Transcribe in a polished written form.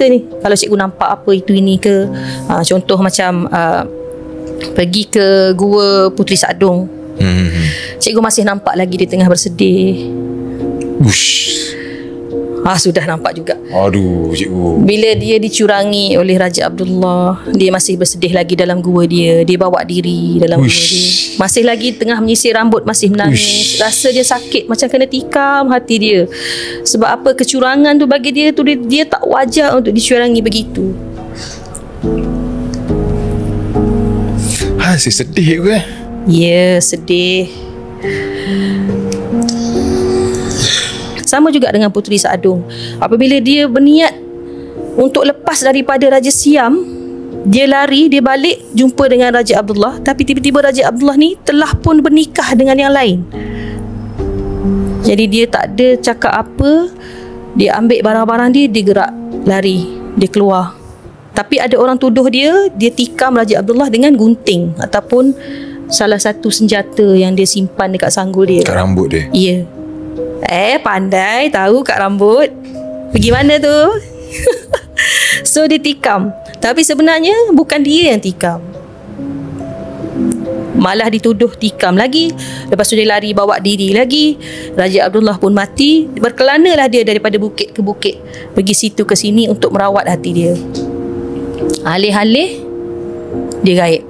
kita ni. Kalau cikgu nampak apa itu ini ke, contoh macam pergi ke Gua Puteri Sadong, cikgu masih nampak lagi dia tengah bersedih. Sudah nampak juga. Aduh, cikgu. Bila dia dicurangi oleh Raja Abdullah, dia masih bersedih lagi dalam gua dia. Dia bawa diri dalam gua dia. Masih lagi tengah menyisir rambut, masih menangis. Rasa dia sakit, macam kena tikam hati dia. Sebab apa? Kecurangan tu bagi dia tu, dia tak wajar untuk dicurangi begitu. Saya sedih ke? Ya, sedih. Sama juga dengan Puteri Sadong. Apabila dia berniat untuk lepas daripada Raja Siam, dia lari, dia balik jumpa dengan Raja Abdullah. Tapi tiba-tiba Raja Abdullah ni telah pun bernikah dengan yang lain. Jadi dia tak ada cakap apa. Dia ambil barang-barang dia, dia gerak lari, dia keluar. Tapi ada orang tuduh dia tikam Raja Abdullah dengan gunting ataupun salah satu senjata yang dia simpan dekat sanggul dia. Kat rambut dia? Ya. Pandai tahu kat rambut. Pergi mana tu? So dia tikam. Tapi sebenarnya bukan dia yang tikam. Malah dituduh tikam lagi. Lepas tu dia lari bawa diri lagi. Raja Abdullah pun mati. Berkelanalah dia daripada bukit ke bukit, pergi situ ke sini untuk merawat hati dia. Alih-alih dia gaib.